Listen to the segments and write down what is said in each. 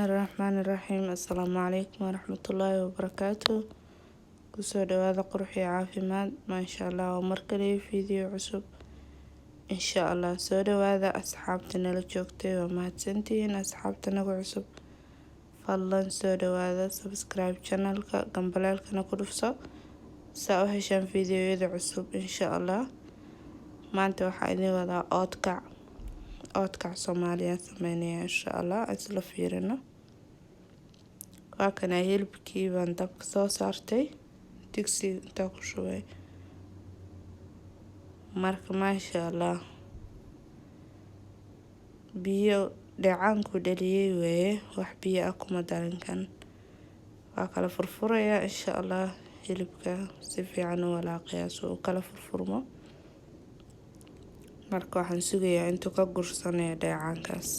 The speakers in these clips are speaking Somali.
Bismillaahi Raxmaani Raxiim. Assalaamu calaykum waraxmatullaahi wabarakaatu. Kusoo dhawaada qurux iyo caafimaad. Maasha Allah waa mar kale video cusub. Insha Allah soo dhawaada asxaabta nala joogtay waa mahadsantihiin. Asxaabta nagu cusub fadlan soo dhawaada, subscribe channelka, gambaleelkana ku dhufso saa u heshaan videoyada cusub. Insha Allah maanta waxaa idin wadaa oodkac Soomaaliya sameynaya. Insha Allah isla fiirino. waa kana hilibkii baan dabka soo saartay, digsi intaa ku shubay. Marka maasha Allah biyo dheecaanku dhaliyay weeye, wax biyo ah kuma darinkan. waa kala furfuraya insha Allah hilibka si fiican u walaaqaya soo u kala furfurmo. marka waxaan sugayaa intuu ka gursanayo dheecaankaas.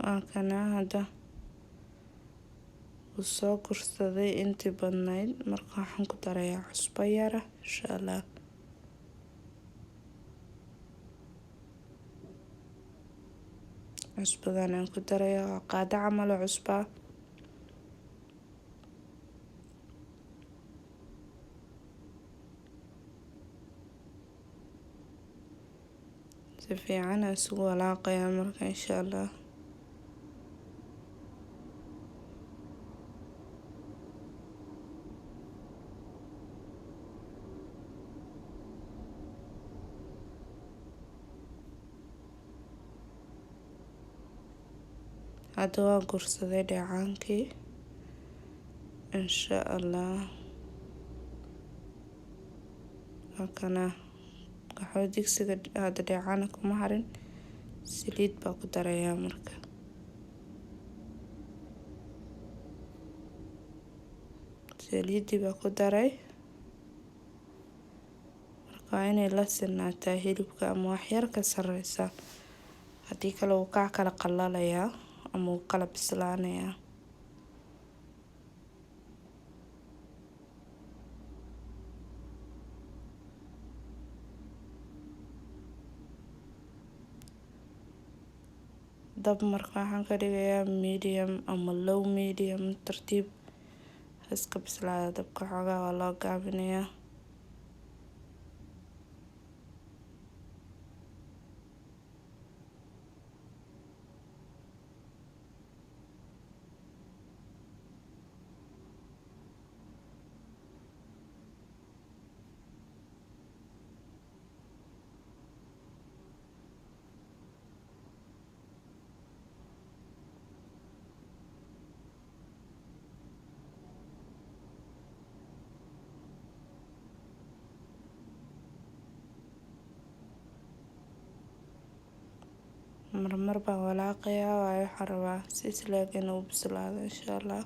waa kana hadda wuu soo gursaday intii badnayd. marka waxaan ku darayaa cusbo yara insha Allah. cusbadan aan ku darayaa waa qaado camal oo cusba. si fiican aan isugu walaaqayaa marka insha Allah. hadda waa gursaday dheecaankii insha Allah. waa kana waxaa digsiga hadda dheecaana kuma harin, saliid baa ku darayaa. marka saliidii baa ku daray. marka waa inay la sinaataa hilibka ama wax yar ka sareysa, haddii kale wuu ka kala qalalayaa ama wuu kala bislaanayaa. dab marka waxaan ka dhigayaa medium ama low medium, tartiib iska bislaada. dabka xoogaa waa loo gaabinayaa. marmar baan walaaqayaa, waayo waxaan rabaa si isleeg inuu bislaado insha Allah.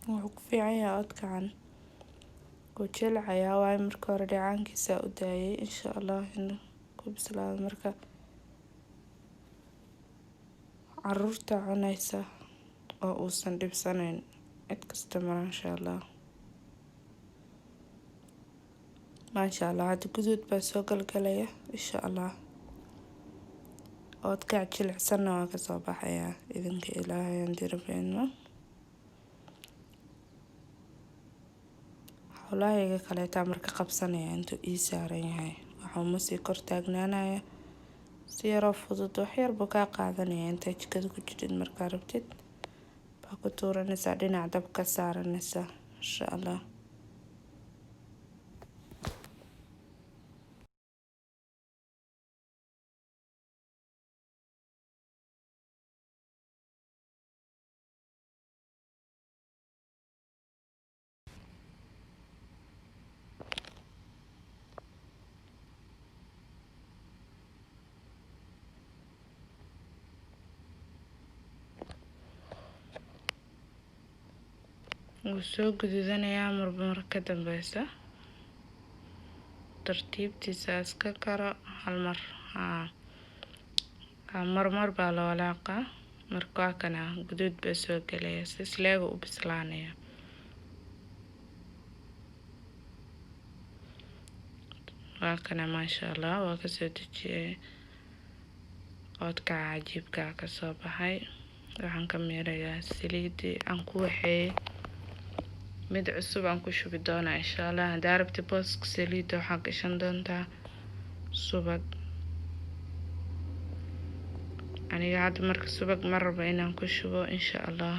wuxuu ku fiican yahay oodkacan wuu jilcayaa waayo marka hore dheecaankiisa u daayay insha allah inuu ku bislaado marka caruurta cunaysa oo uusan dhibsanayn cid kasta maasha allah hadda guduud baa soo galgalaya insha allah oodkac jilicsanna waa kasoo baxayaa idinka ilaahay aan dirabeyno hawlahayga kaleetaa marka qabsanaya intuu ii saaran yahay waxauma sii kor taagnaanaya si yaroo fudud wax yar buu kaa qaadanaya intaa jikada ku jirid markaa rabtid baa ku tuuranaysaa dhinac dab ka saaranaysaa insha allah wuu soo gududanayaa marba mar ka dambeysa tartiibtiisa iska karo hal mar marmar baa la walaaqaa marka waa kana guduud baa soo galaya si isleega u bislaanaya waa kana maasha allah waa kasoo dejiyay oodkaca cajiibka kasoo baxay waxaan ka meerayaa saliidii aan ku waxeeyay mid cusub aan ku shubi doonaa insha allah hadaa rabti booska saliida waxaa gashan doontaa subag aniga hadda marka subag ma rabo inaan ku shubo insha allah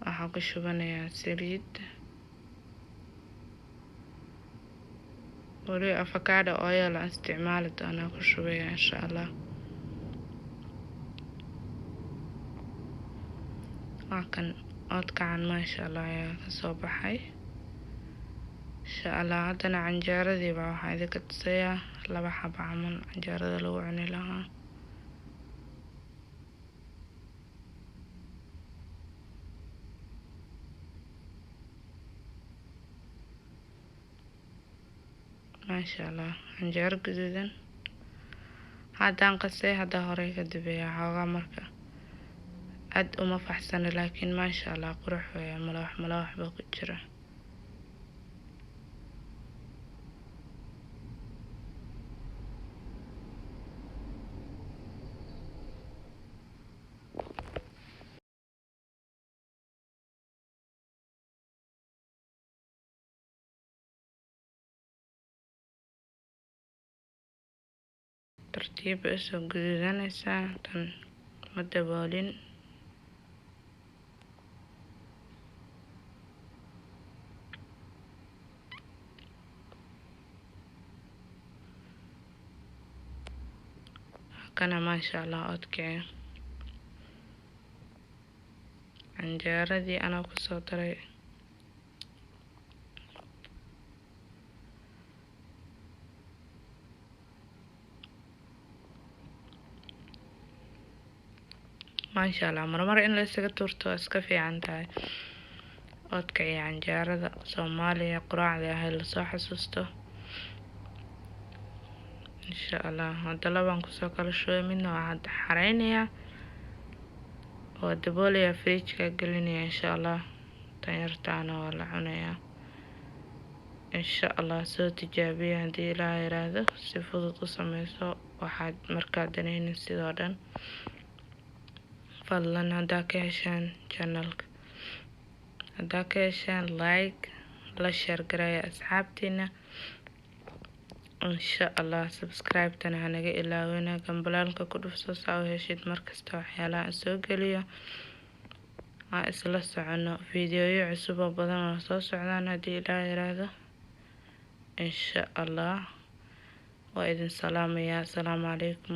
waxaan ku shubanayaa saliid wali avocado oil aan isticmaali doonaa ku shubaya insha allah waa kan oodkacan maasha allah ayaa kasoo baxay insha allah haddana canjeeradii baa waxaa idinka tusayaa 2 xabo camal canjeerada lagu cuni lahaa maasha allah canjeero guduudan haddaan qasay hadda horey ka dubeeyaa xoogaa marka aad uma faxsana laakiin maasha allah qurux weeye malawax baa ku jira tartiib isoo guduudanaysaa tan ma daboolin kana maasha allah oodkee canjeeradii anaa kusoo daray maasha allah marmar in la isaga tuurto iska fiican tahay oodka iyo canjeerada Soomaaliya quraacda ahay la soo xasuusto insha allah hadda labaan kusoo kala shubay midna waxaan xareynayaa oo daboolaya fridge-ka gelinaya insha allah tan yartaana waa la cunayaa insha allah soo tijaabiya haddii ilaahay yiraahdo si fudud u sameyso waxaad markaa danaynin sidoo dhan fadlan haddaa ka heshaan channelka haddaa ka heshaan like la share gareeya asxaabtiina insha allah subscribe tana hanaga ilaawina gambalaalka ku dhufso saa u heshid markasta waxyaalaha aan soo geliyo aan isla socono fiidiyoyo cusub oo badan oo soo socdaan haddii ilaahay yiraahdo insha allah waa idin salaamayaa. Assalaamu calaykum.